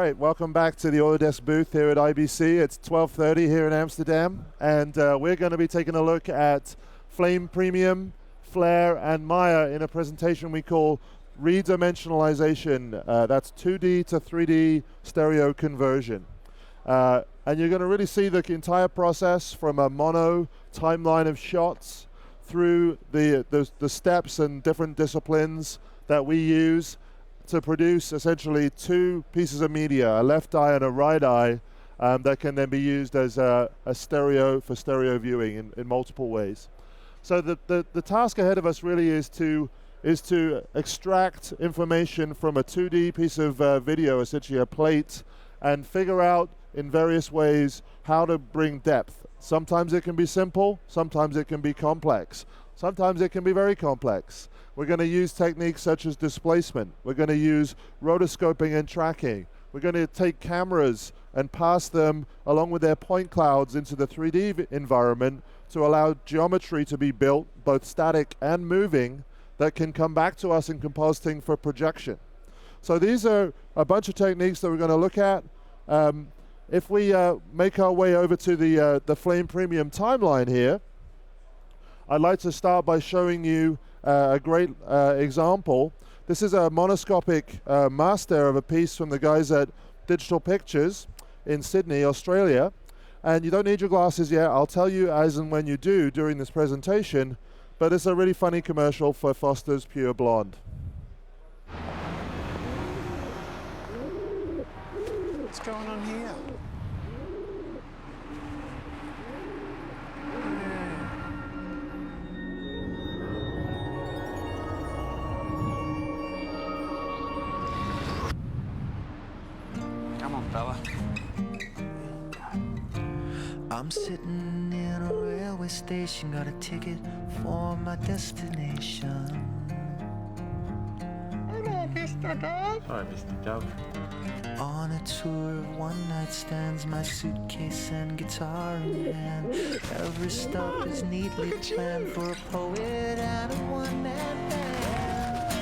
Great, welcome back to the Autodesk booth here at IBC. It's 12:30 here in Amsterdam, and we're going to be taking a look at Flame Premium, Flair, and Maya in a presentation we call Redimensionalization. That's 2D to 3D stereo conversion. And you're going to really see the entire process from a mono timeline of shots through the steps and different disciplines that we use to produce essentially two pieces of media, a left eye and a right eye, that can then be used as a stereo for stereo viewing in multiple ways. So the task ahead of us really is to extract information from a 2D piece of video, essentially a plate, and figure out in various ways how to bring depth. Sometimes it can be simple, sometimes it can be complex, sometimes it can be very complex. We're going to use techniques such as displacement. We're going to use rotoscoping and tracking. We're going to take cameras and pass them along with their point clouds into the 3D environment to allow geometry to be built, both static and moving, that can come back to us in compositing for projection. So these are a bunch of techniques that we're going to look at. If we make our way over to the Flame Premium timeline here, I'd like to start by showing you a great example. This is a monoscopic master of a piece from the guys at Digital Pictures in Sydney, Australia. And you don't need your glasses yet. I'll tell you as and when you do during this presentation. But it's a really funny commercial for Foster's Pure Blonde. What's going on here? Come on, fella. I'm sitting in a railway station, got a ticket for my destination. Hello, Mr. Dove. Hi, Mr. Dove. On a tour of one-night stands, my suitcase and guitar in hand. Every stop is neatly planned for a poet and a one-man band.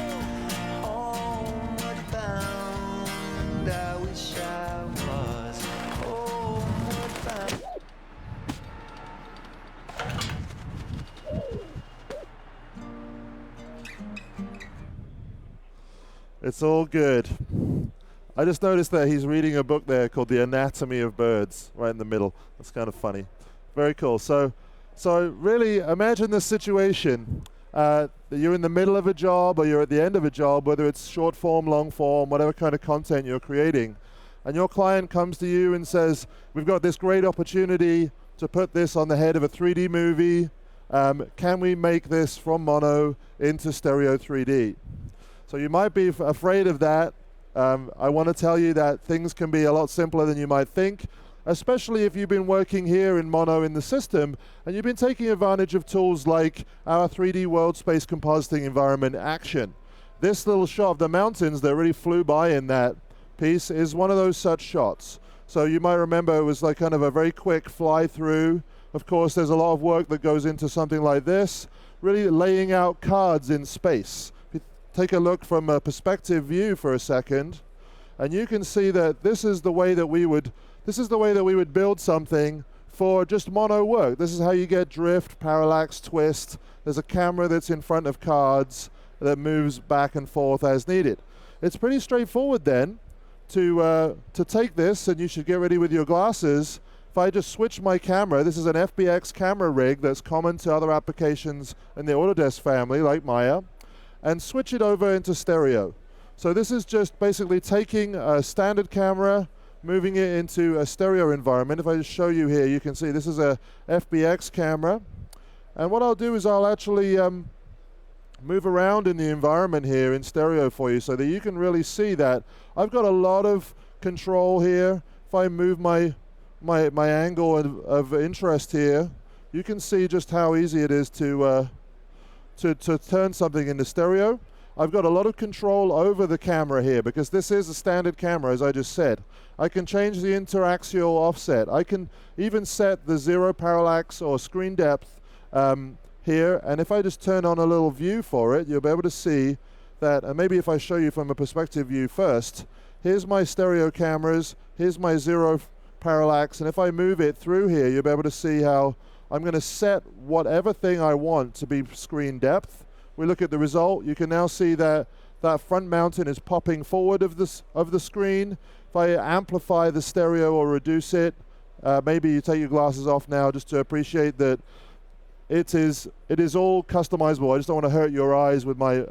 Homeward bound, I wish I was homeward bound. It's all good. I just noticed that he's reading a book there called The Anatomy of Birds, right in the middle. That's kind of funny. Very cool. So really imagine this situation. That you're in the middle of a job or you're at the end of a job, whether it's short form, long form, whatever kind of content you're creating. And your client comes to you and says, we've got this great opportunity to put this on the head of a 3D movie. Can we make this from mono into stereo 3D? So you might be afraid of that. I want to tell you that things can be a lot simpler than you might think, especially if you've been working here in mono in the system and you've been taking advantage of tools like our 3D world space compositing environment Action. This little shot of the mountains that really flew by in that piece is one of those such shots. So you might remember it was like kind of a very quick fly through. Of course, there's a lot of work that goes into something like this, really laying out cards in space. Take a look from a perspective view for a second, and you can see that this is the way that we would build something for just mono work. This is how you get drift, parallax, twist. There's a camera that's in front of cards that moves back and forth as needed. It's pretty straightforward then to take this, and you should get ready with your glasses. If I just switch my camera, this is an FBX camera rig that's common to other applications in the Autodesk family like Maya, and switch it over into stereo. So this is just basically taking a standard camera, moving it into a stereo environment. If I just show you here, you can see this is a FBX camera. And what I'll do is I'll actually move around in the environment here in stereo for you so that you can really see that I've got a lot of control here. If I move my angle of interest here, you can see just how easy it is to turn something into stereo. I've got a lot of control over the camera here because this is a standard camera, as I just said. I can change the interaxial offset. I can even set the zero parallax or screen depth here, and if I just turn on a little view for it, you'll be able to see that, and maybe if I show you from a perspective view first, here's my stereo cameras, here's my zero parallax, and if I move it through here, you'll be able to see how I'm going to set whatever thing I want to be screen depth. We look at the result. You can now see that that front mountain is popping forward of the screen. If I amplify the stereo or reduce it, maybe you take your glasses off now just to appreciate that it is all customizable. I just don't want to hurt your eyes with my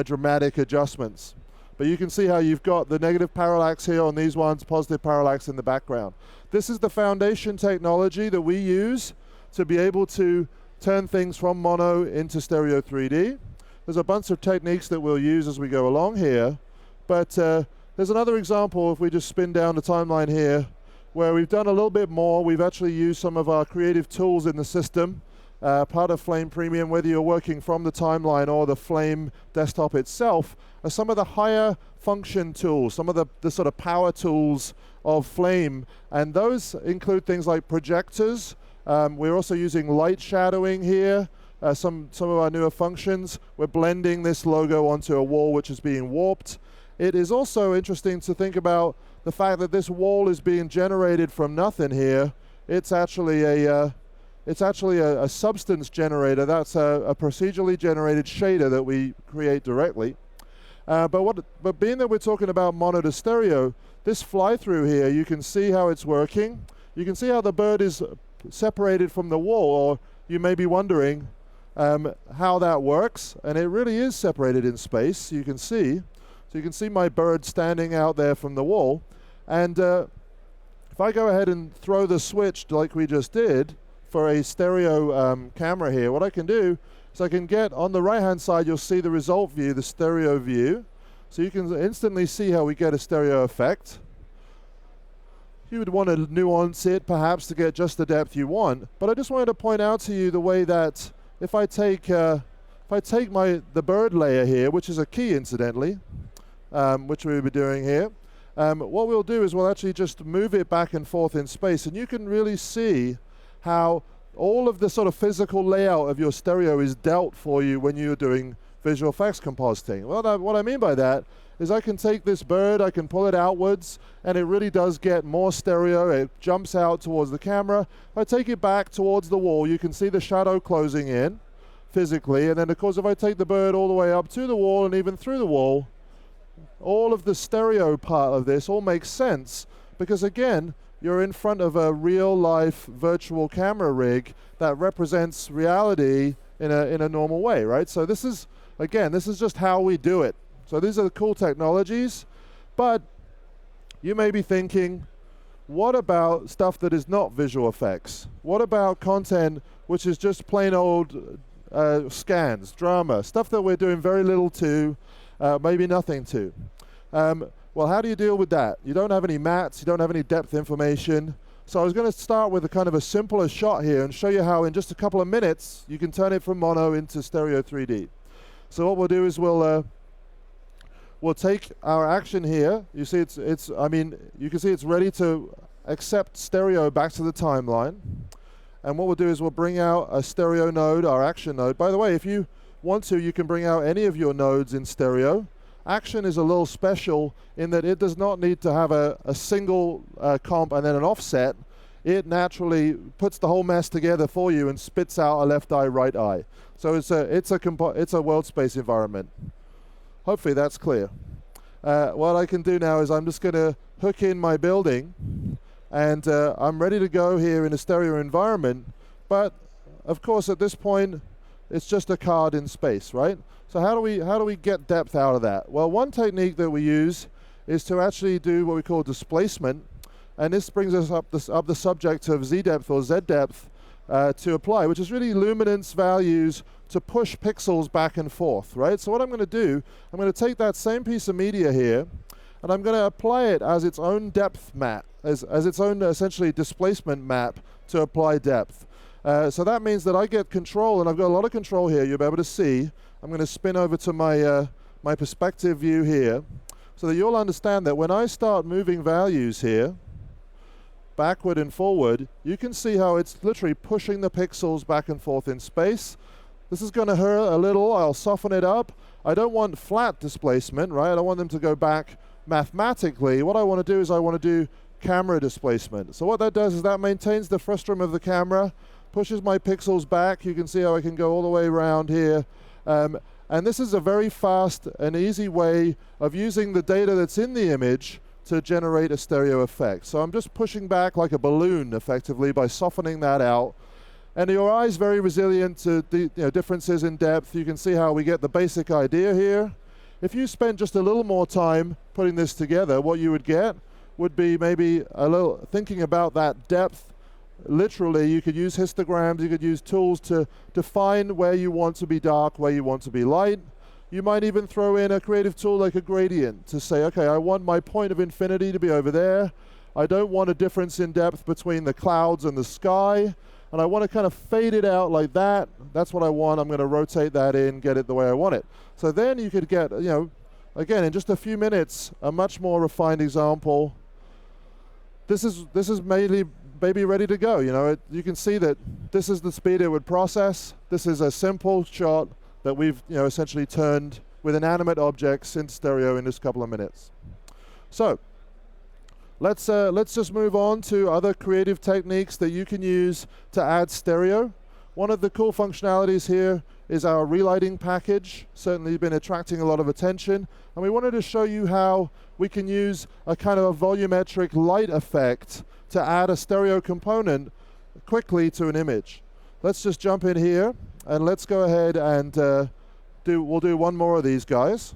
dramatic adjustments. But you can see how you've got the negative parallax here on these ones, positive parallax in the background. This is the foundation technology that we use to be able to turn things from mono into stereo 3D. There's a bunch of techniques that we'll use as we go along here, but there's another example if we just spin down the timeline here where we've done a little bit more. We've actually used some of our creative tools in the system, part of Flame Premium, whether you're working from the timeline or the Flame desktop itself, are some of the higher function tools, some of the sort of power tools of Flame, and those include things like projectors. We're also using light shadowing here, some of our newer functions. We're blending this logo onto a wall which is being warped. It is also interesting to think about the fact that this wall is being generated from nothing here. It's actually a substance generator. That's a procedurally generated shader that we create directly. But being that we're talking about mono to stereo, this fly through here, you can see how it's working. You can see how the bird is separated from the wall, or you may be wondering how that works, and it really is separated in space. You can see, so you can see my bird standing out there from the wall, and if I go ahead and throw the switch like we just did for a stereo camera here, what I can do is I can get on the right hand side, you'll see the result view, the stereo view, so you can instantly see how we get a stereo effect. You would want to nuance it perhaps to get just the depth you want, but I just wanted to point out to you the way that if I take the bird layer here, which is a key incidentally, which we'll be doing here, what we'll do is we'll actually just move it back and forth in space, and you can really see how all of the sort of physical layout of your stereo is dealt for you when you're doing visual effects compositing. Well, what I mean by that is I can take this bird, I can pull it outwards, and it really does get more stereo. It jumps out towards the camera. If I take it back towards the wall, you can see the shadow closing in physically, and then of course if I take the bird all the way up to the wall and even through the wall, all of the stereo part of this all makes sense, because again, you're in front of a real-life virtual camera rig that represents reality in a normal way, right? So this is, again, this is just how we do it. So these are the cool technologies, but you may be thinking, what about stuff that is not visual effects? What about content which is just plain old scans, drama, stuff that we're doing very little to, maybe nothing to? Well, how do you deal with that? You don't have any mats, you don't have any depth information. So I was going to start with a kind of a simpler shot here and show you how in just a couple of minutes you can turn it from mono into stereo 3D. So what we'll do is we'll take our action here. You see you can see it's ready to accept stereo back to the timeline. And what we'll do is we'll bring out a stereo node, our action node. By the way, if you want to, you can bring out any of your nodes in stereo. Action is a little special in that it does not need to have a single comp and then an offset. It naturally puts the whole mess together for you and spits out a left eye, right eye. So it's a world space environment. Hopefully that's clear. What I can do now is I'm just going to hook in my building, and I'm ready to go here in a stereo environment. But of course, at this point, it's just a card in space, right? So how do we get depth out of that? Well, one technique that we use is to actually do what we call displacement, and this brings us up the subject of Z depth or Z depth to apply, which is really luminance values to push pixels back and forth, right? So what I'm going to do, I'm going to take that same piece of media here, and I'm going to apply it as its own depth map, as its own essentially displacement map to apply depth. So that means that I get control, and I've got a lot of control here. You'll be able to see. I'm going to spin over to my perspective view here, so that you'll understand that when I start moving values here, backward and forward, you can see how it's literally pushing the pixels back and forth in space. This is going to hurt a little. I'll soften it up. I don't want flat displacement, right? I don't want them to go back mathematically, what I want to do is I want to do camera displacement. So what that does is that maintains the frustum of the camera, pushes my pixels back. You can see how I can go all the way around here. And this is a very fast and easy way of using the data that's in the image to generate a stereo effect. So I'm just pushing back like a balloon effectively by softening that out. And your eye is very resilient to differences in depth. You can see how we get the basic idea here. If you spent just a little more time putting this together, what you would get would be maybe a little thinking about that depth. Literally, you could use histograms, you could use tools to define where you want to be dark, where you want to be light. You might even throw in a creative tool like a gradient to say, okay, I want my point of infinity to be over there. I don't want a difference in depth between the clouds and the sky. And I want to kind of fade it out like that. That's what I want. I'm going to rotate that in, get it the way I want it. So then you could get, again, in just a few minutes, a much more refined example. This is maybe ready to go. You can see that this is the speed it would process. This is a simple shot that we've essentially turned with inanimate objects into stereo in just a couple of minutes. So let's just move on to other creative techniques that you can use to add stereo. One of the cool functionalities here is our relighting package. Certainly been attracting a lot of attention. And we wanted to show you how we can use a kind of a volumetric light effect to add a stereo component quickly to an image. Let's just jump in here and let's go ahead and we'll do one more of these guys.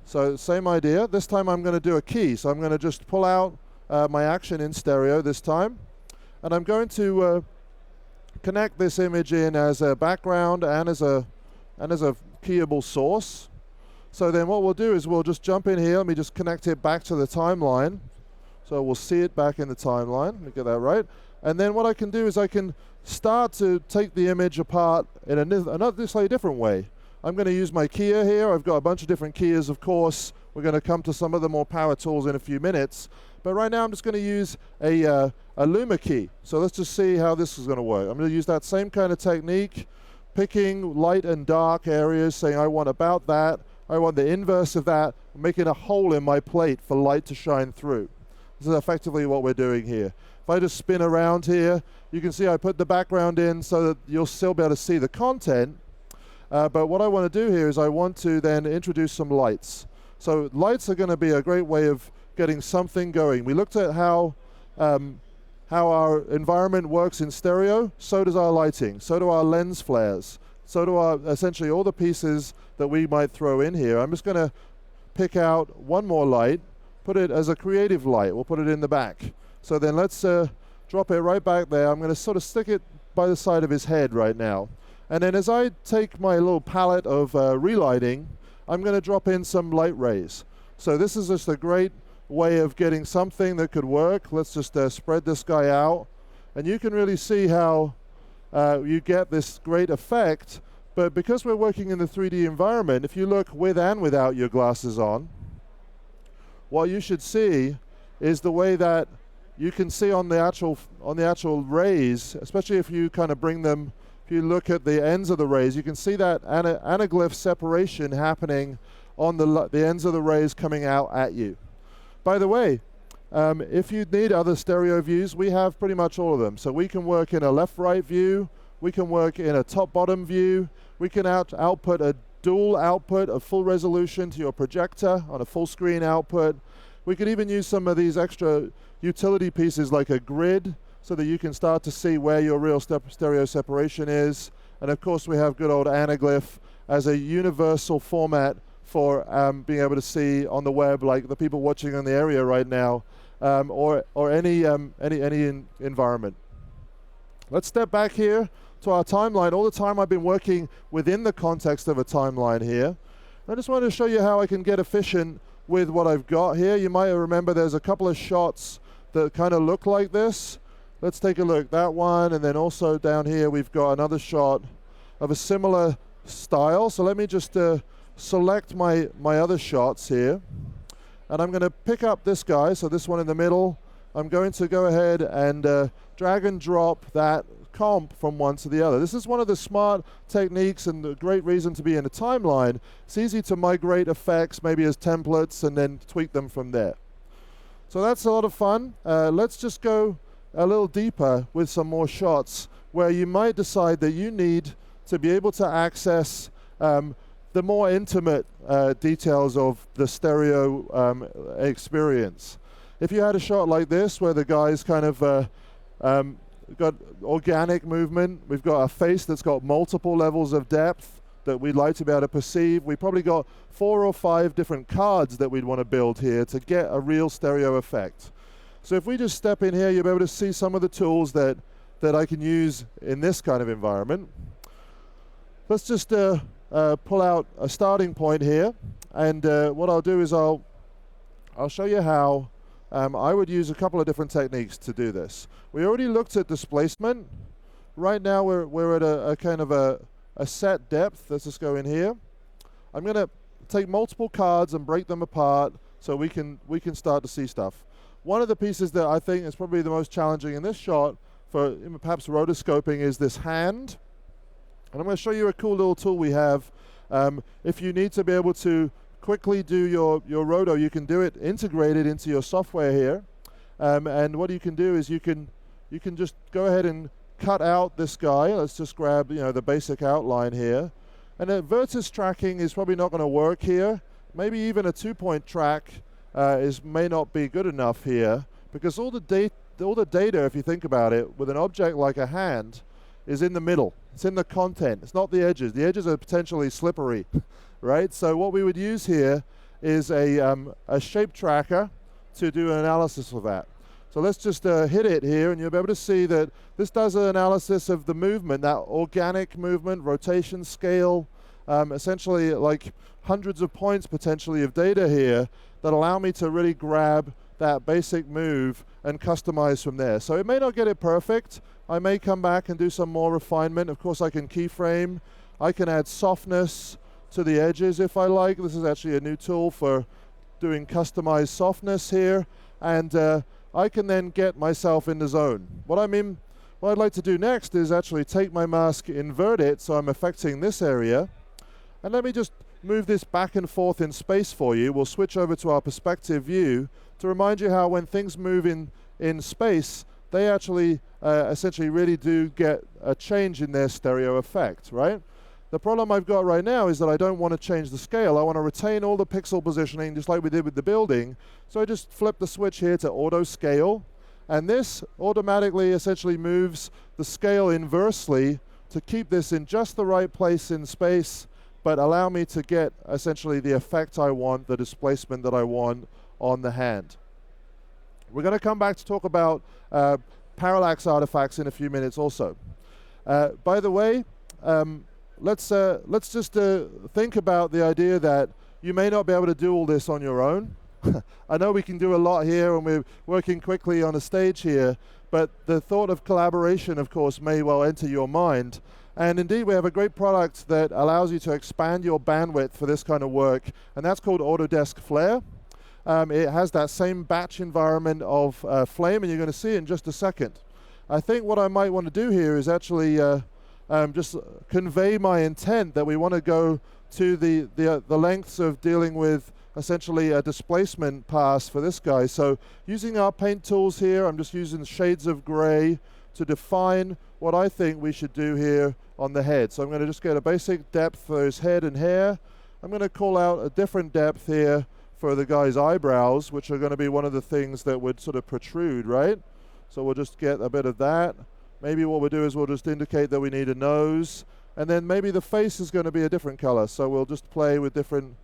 So same idea. This time I'm going to do a key. So I'm going to just pull out my action in stereo this time. And I'm going to connect this image in as a background and as a keyable source. So then what we'll do is we'll just jump in here. Let me just connect it back to the timeline. So we'll see it back in the timeline. Let me get that right. And then what I can do is I can start to take the image apart in another slightly different way. I'm going to use my keyer here. I've got a bunch of different keyers, of course. We're going to come to some of the more power tools in a few minutes. But right now I'm just going to use a luma key. So let's just see how this is going to work. I'm going to use that same kind of technique, picking light and dark areas, saying I want about that. I want the inverse of that, making a hole in my plate for light to shine through. This is effectively what we're doing here. If I just spin around here, you can see I put the background in so that you'll still be able to see the content. But what I want to do here is I want to then introduce some lights. So lights are going to be a great way of getting something going. We looked at how our environment works in stereo. So does our lighting. So do our lens flares. So do our essentially all the pieces that we might throw in here. I'm just going to pick out one more light, put it as a creative light. We'll put it in the back. So then let's drop it right back there. I'm going to sort of stick it by the side of his head right now. And then as I take my little palette of relighting, I'm going to drop in some light rays. So this is just a great way of getting something that could work. Let's just spread this guy out. And you can really see how you get this great effect. But because we're working in the 3D environment, if you look with and without your glasses on, what you should see is the way that you can see on the actual rays, especially if you kind of bring them. If you look at the ends of the rays, you can see that anaglyph separation happening on the ends of the rays coming out at you. By the way, if you need other stereo views, we have pretty much all of them. So we can work in a left-right view, we can work in a top-bottom view, we can output a dual output of full resolution to your projector on a full screen output. We could even use some of these extra utility pieces like a grid, so that you can start to see where your real stereo separation is. And of course we have good old anaglyph as a universal format for being able to see on the web, like the people watching in the area right now, or any environment. Let's step back here to our timeline. All the time I've been working within the context of a timeline here. I just wanted to show you how I can get efficient with what I've got here. You might remember there's a couple of shots that kind of look like this. Let's take a look, that one, and then also down here we've got another shot of a similar style. So let me just select my other shots here. And I'm going to pick up this guy, so this one in the middle. I'm going to go ahead and drag and drop that comp from one to the other. This is one of the smart techniques and a great reason to be in a timeline. It's easy to migrate effects maybe as templates and then tweak them from there. So that's a lot of fun. Let's just go a little deeper with some more shots where you might decide that you need to be able to access the more intimate details of the stereo experience. If you had a shot like this where the guy's kind of got organic movement, we've got a face that's got multiple levels of depth that we'd like to be able to perceive. We probably got 4 or 5 different cards that we'd want to build here to get a real stereo effect. So if we just step in here, you'll be able to see some of the tools that I can use in this kind of environment. Let's just pull out a starting point here, and what I'll do is I'll show you how I would use a couple of different techniques to do this. We already looked at displacement. Right now we're at a kind of a set depth. Let's just go in here. I'm going to take multiple cards and break them apart so we can start to see stuff. One of the pieces that I think is probably the most challenging in this shot for perhaps rotoscoping is this hand. And I'm going to show you a cool little tool we have. If you need to be able to quickly do your roto, you can do it integrated into your software here. And what you can do is you can just go ahead and cut out this guy. Let's just grab the basic outline here. And vertex tracking is probably not going to work here. Maybe even a 2-point track may not be good enough here, because all the data, if you think about it, with an object like a hand, is in the middle. It's in the content. It's not the edges. The edges are potentially slippery, right? So what we would use here is a shape tracker to do an analysis of that. So let's just hit it here, and you'll be able to see that this does an analysis of the movement, that organic movement, rotation, scale, essentially like hundreds of points potentially of data here that allow me to really grab that basic move and customize from there. So it may not get it perfect. I may come back and do some more refinement. Of course, I can keyframe. I can add softness to the edges if I like. This is actually a new tool for doing customized softness here. And I can then get myself in the zone. What I'd like to do next is actually take my mask, invert it, so I'm affecting this area. And let me just move this back and forth in space for you. We'll switch over to our perspective view to remind you how when things move in space, they actually essentially really do get a change in their stereo effect, right? The problem I've got right now is that I don't want to change the scale. I want to retain all the pixel positioning just like we did with the building. So I just flip the switch here to auto scale. And this automatically essentially moves the scale inversely to keep this in just the right place in space, but allow me to get essentially the effect I want, the displacement that I want on the hand. We're going to come back to talk about parallax artifacts in a few minutes also. By the way, let's just think about the idea that you may not be able to do all this on your own. I know we can do a lot here and we're working quickly on a stage here, but the thought of collaboration, of course, may well enter your mind. And indeed, we have a great product that allows you to expand your bandwidth for this kind of work, and that's called Autodesk Flair. It has that same batch environment of Flame, and you're going to see it in just a second. I think what I might want to do here is actually just convey my intent that we want to go to the lengths of dealing with essentially a displacement pass for this guy. So using our paint tools here, I'm just using shades of gray to define what I think we should do here on the head. So I'm going to just get a basic depth for his head and hair. I'm going to call out a different depth here for the guy's eyebrows, which are going to be one of the things that would sort of protrude, right? So we'll just get a bit of that. Maybe what we'll do is we'll just indicate that we need a nose, and then maybe the face is going to be a different color. So we'll just play with different.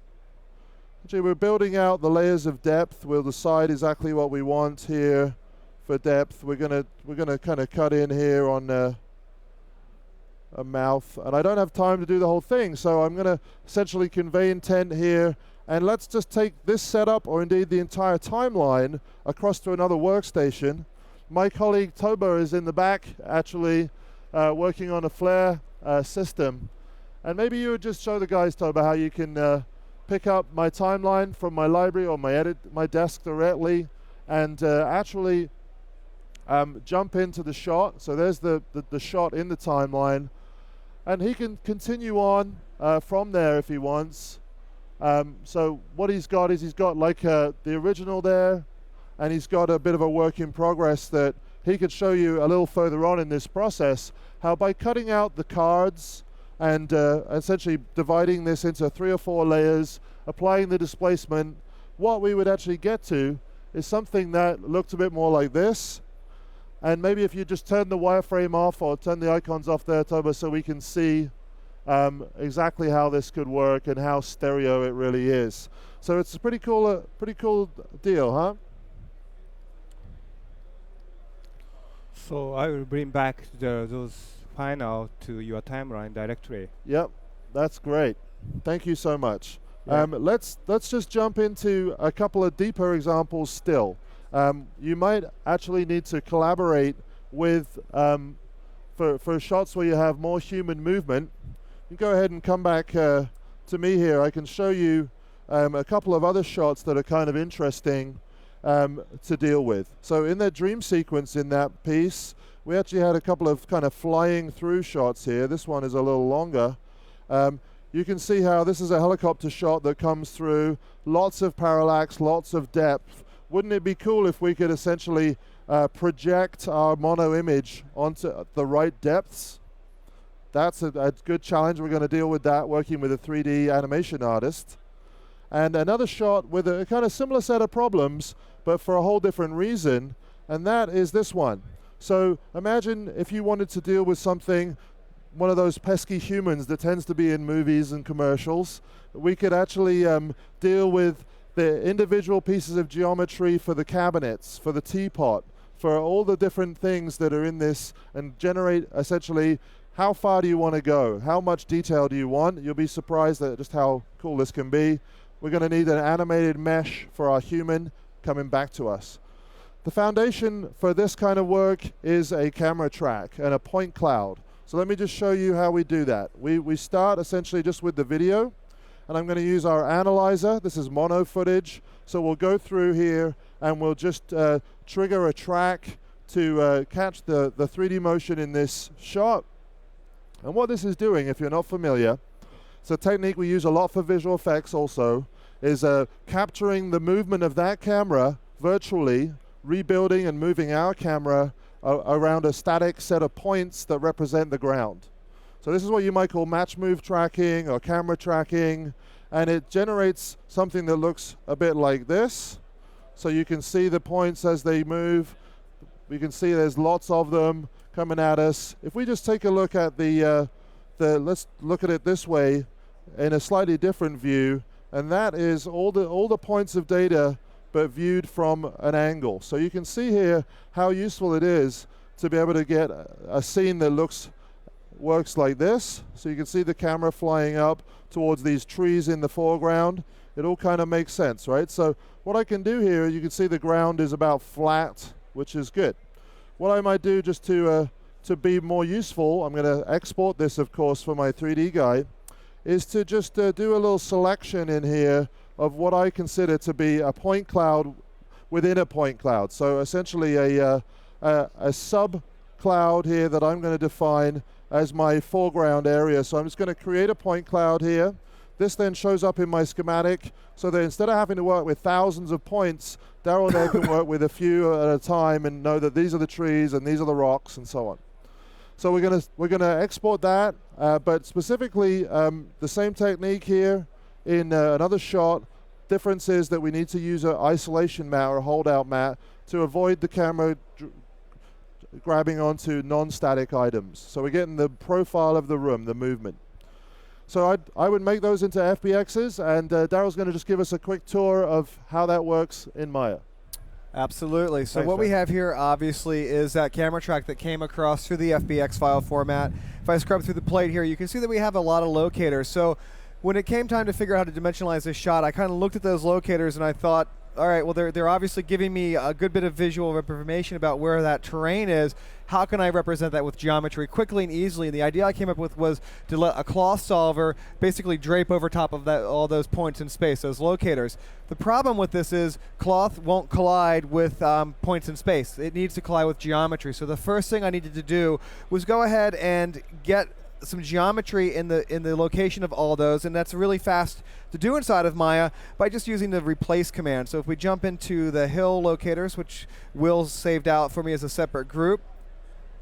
Actually, we're building out the layers of depth. We'll decide exactly what we want here for depth. We're gonna kind of cut in here on a mouth, and I don't have time to do the whole thing, so I'm going to essentially convey intent here. And let's just take this setup, or indeed the entire timeline, across to another workstation. My colleague Toba is in the back, actually working on a Flair system. And maybe you would just show the guys, Toba, how you can pick up my timeline from my library or my desk directly, and actually jump into the shot. So there's the shot in the timeline. And he can continue on from there if he wants. So what he's got is he's got like the original there, and he's got a bit of a work in progress that he could show you a little further on in this process, how by cutting out the cards and essentially dividing this into 3 or 4 layers, applying the displacement, what we would actually get to is something that looked a bit more like this. And maybe if you just turn the wireframe off or turn the icons off there, Toba, so we can see exactly how this could work and how stereo it really is. So it's a pretty cool deal, huh? So I will bring back those final to your timeline directly. Yep, that's great. Thank you so much. Yeah. Let's just jump into a couple of deeper examples still. You might actually need to collaborate with, for shots where you have more human movement. You go ahead and come back to me here. I can show you a couple of other shots that are kind of interesting to deal with. So in that dream sequence in that piece, we actually had a couple of kind of flying through shots here. This one is a little longer. You can see how this is a helicopter shot that comes through, lots of parallax, lots of depth. Wouldn't it be cool if we could essentially project our mono image onto the right depths? That's a good challenge. We're going to deal with that working with a 3D animation artist. And another shot with a kind of similar set of problems, but for a whole different reason, and that is this one. So imagine if you wanted to deal with something, one of those pesky humans that tends to be in movies and commercials. We could actually deal with the individual pieces of geometry for the cabinets, for the teapot, for all the different things that are in this, and generate essentially how far do you want to go? How much detail do you want? You'll be surprised at just how cool this can be. We're going to need an animated mesh for our human coming back to us. The foundation for this kind of work is a camera track and a point cloud. So let me just show you how we do that. We start essentially just with the video, and I'm going to use our analyzer. This is mono footage. So we'll go through here and we'll just trigger a track to catch the 3D motion in this shot. And what this is doing, if you're not familiar, it's a technique we use a lot for visual effects also, is capturing the movement of that camera virtually, rebuilding and moving our camera around a static set of points that represent the ground. So this is what you might call match move tracking or camera tracking, and it generates something that looks a bit like this. So you can see the points as they move. We can see there's lots of them coming at us. If we just take a look at let's look at it this way in a slightly different view, and that is all the points of data but viewed from an angle. So you can see here how useful it is to be able to get a scene that works like this. So you can see the camera flying up towards these trees in the foreground. It all kind of makes sense, right? So what I can do here, you can see the ground is about flat, which is good. What I might do just to be more useful, I'm going to export this, of course, for my 3D guy, is to just do a little selection in here of what I consider to be a point cloud within a point cloud. So essentially a sub cloud here that I'm going to define as my foreground area. So I'm just going to create a point cloud here. This then shows up in my schematic, so that instead of having to work with thousands of points, Daryl there can work with a few at a time and know that these are the trees and these are the rocks and so on. So we're gonna export that, but specifically the same technique here in another shot. Difference is that we need to use an isolation mat or a holdout mat to avoid the camera grabbing onto non-static items. So we're getting the profile of the room, the movement. So I would make those into FBXs, and Daryl's going to just give us a quick tour of how that works in Maya. Absolutely. So Thanks, what we man. have here, obviously, is that camera track that came across through the FBX file format. If I scrub through the plate here, you can see that we have a lot of locators. So when it came time to figure out how to dimensionalize this shot, I kind of looked at those locators and I thought, all right, well, they're obviously giving me a good bit of visual information about where that terrain is. How can I represent that with geometry quickly and easily? And the idea I came up with was to let a cloth solver basically drape over top of that all those points in space, those locators. The problem with this is cloth won't collide with points in space. It needs to collide with geometry. So the first thing I needed to do was go ahead and get some geometry in the location of all those, and that's really fast to do inside of Maya by just using the replace command. So if we jump into the hill locators, which Will's saved out for me as a separate group,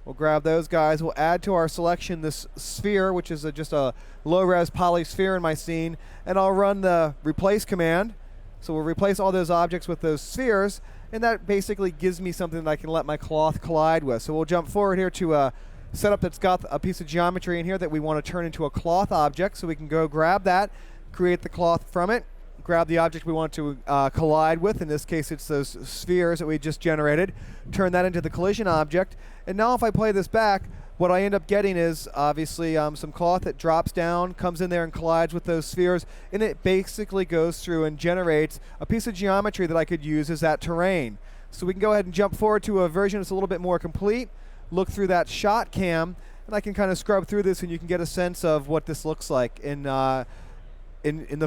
we'll grab those guys. We'll add to our selection this sphere, which is just a low-res poly sphere in my scene, and I'll run the replace command. So we'll replace all those objects with those spheres, and that basically gives me something that I can let my cloth collide with. So we'll jump forward here to a setup that's got a piece of geometry in here that we want to turn into a cloth object. So we can go grab that, create the cloth from it, grab the object we want to collide with. In this case, it's those spheres that we just generated. Turn that into the collision object. And now if I play this back, what I end up getting is obviously some cloth that drops down, comes in there and collides with those spheres, and it basically goes through and generates a piece of geometry that I could use as that terrain. So we can go ahead and jump forward to a version that's a little bit more complete, look through that shot cam, and I can kind of scrub through this and you can get a sense of what this looks like in the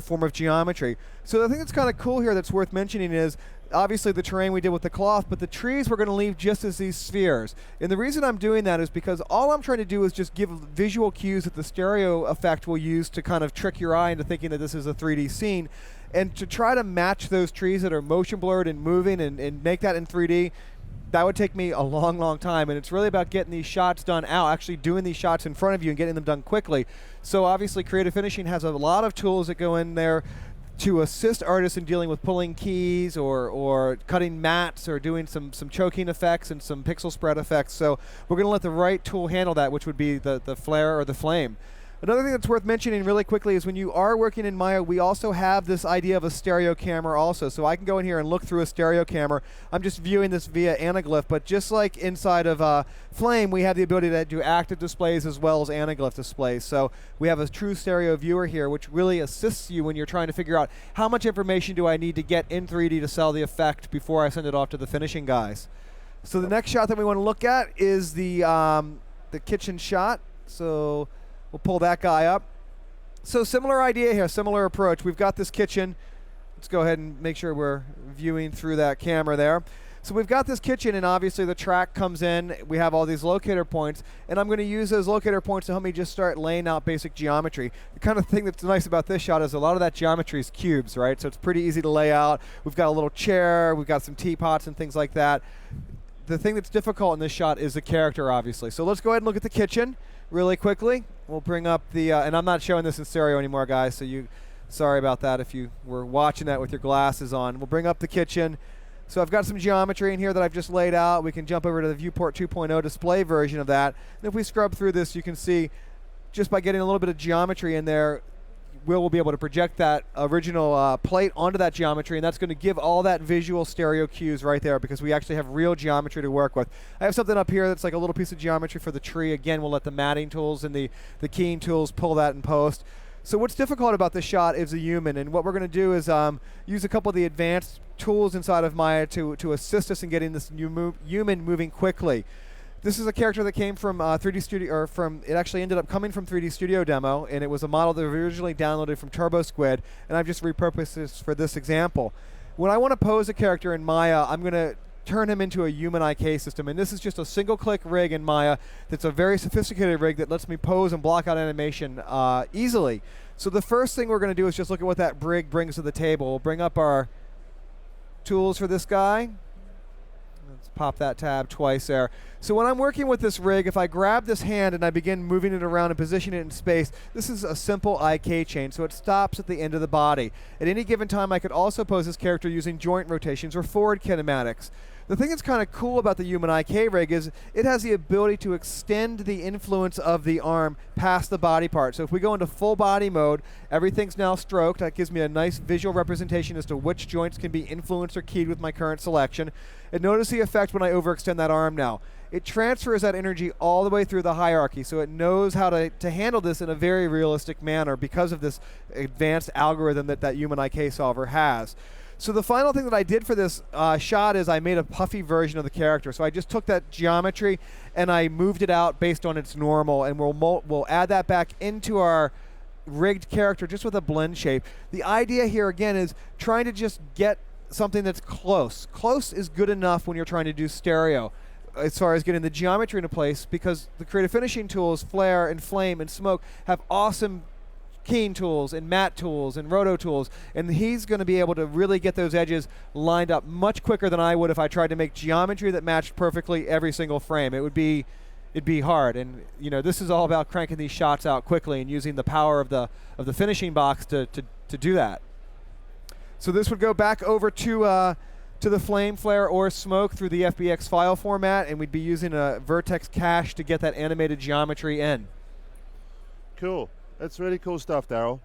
form of geometry. So the thing that's kind of cool here that's worth mentioning is obviously the terrain we did with the cloth, but the trees we're going to leave just as these spheres. And the reason I'm doing that is because all I'm trying to do is just give visual cues that the stereo effect will use to kind of trick your eye into thinking that this is a 3D scene. And to try to match those trees that are motion blurred and moving and make that in 3D, that would take me a long, long time, and it's really about getting these shots done out, actually doing these shots in front of you and getting them done quickly. So obviously Creative Finishing has a lot of tools that go in there to assist artists in dealing with pulling keys or cutting mats or doing some choking effects and some pixel spread effects. So we're going to let the right tool handle that, which would be the Flair or the Flame. Another thing that's worth mentioning really quickly is when you are working in Maya, we also have this idea of a stereo camera also. So I can go in here and look through a stereo camera. I'm just viewing this via anaglyph, but just like inside of Flame, we have the ability to do active displays as well as anaglyph displays. So we have a true stereo viewer here, which really assists you when you're trying to figure out how much information do I need to get in 3D to sell the effect before I send it off to the finishing guys. So the next shot that we want to look at is the kitchen shot. So we'll pull that guy up. So similar idea here, similar approach. We've got this kitchen. Let's go ahead and make sure we're viewing through that camera there. So we've got this kitchen, and obviously the track comes in. We have all these locator points, and I'm going to use those locator points to help me just start laying out basic geometry. The kind of thing that's nice about this shot is a lot of that geometry is cubes, right? So it's pretty easy to lay out. We've got a little chair. We've got some teapots and things like that. The thing that's difficult in this shot is the character, obviously. So let's go ahead and look at the kitchen really quickly. We'll bring up the, and I'm not showing this in stereo anymore, guys, so sorry about that if you were watching that with your glasses on. We'll bring up the kitchen. So I've got some geometry in here that I've just laid out. We can jump over to the Viewport 2.0 display version of that. And if we scrub through this, you can see just by getting a little bit of geometry in there, we'll be able to project that original plate onto that geometry, and that's going to give all that visual stereo cues right there because we actually have real geometry to work with. I have something up here that's like a little piece of geometry for the tree. Again, we'll let the matting tools and the keying tools pull that in post. So what's difficult about this shot is the human, and what we're going to do is use a couple of the advanced tools inside of Maya to assist us in getting this human moving quickly. This is a character that came from 3D Studio, or it actually ended up coming from 3D Studio Demo, and it was a model that was originally downloaded from TurboSquid, and I've just repurposed this for this example. When I want to pose a character in Maya, I'm going to turn him into a human IK system, and this is just a single-click rig in Maya that's a very sophisticated rig that lets me pose and block out animation easily. So the first thing we're going to do is just look at what that rig brings to the table. We'll bring up our tools for this guy. Let's pop that tab twice there. So when I'm working with this rig, if I grab this hand and I begin moving it around and position it in space, this is a simple IK chain, so it stops at the end of the body. At any given time, I could also pose this character using joint rotations or forward kinematics. The thing that's kind of cool about the human IK rig is it has the ability to extend the influence of the arm past the body part. So if we go into full body mode, everything's now stroked. That gives me a nice visual representation as to which joints can be influenced or keyed with my current selection. And notice the effect when I overextend that arm now. It transfers that energy all the way through the hierarchy, so it knows how to handle this in a very realistic manner because of this advanced algorithm that human IK solver has. So the final thing that I did for this shot is I made a puffy version of the character. So I just took that geometry and I moved it out based on its normal, and we'll add that back into our rigged character just with a blend shape. The idea here again is trying to just get something that's close. Close is good enough when you're trying to do stereo as far as getting the geometry into place, because the creative finishing tools, Flair and Flame and Smoke, have awesome keying tools and matte tools and roto tools, and he's going to be able to really get those edges lined up much quicker than I would if I tried to make geometry that matched perfectly every single frame. It'd be hard, and this is all about cranking these shots out quickly and using the power of the finishing box to do that. So this would go back over to the Flame, Flare, or Smoke through the FBX file format, and we'd be using a vertex cache to get that animated geometry in. Cool. That's really cool stuff, Daryl.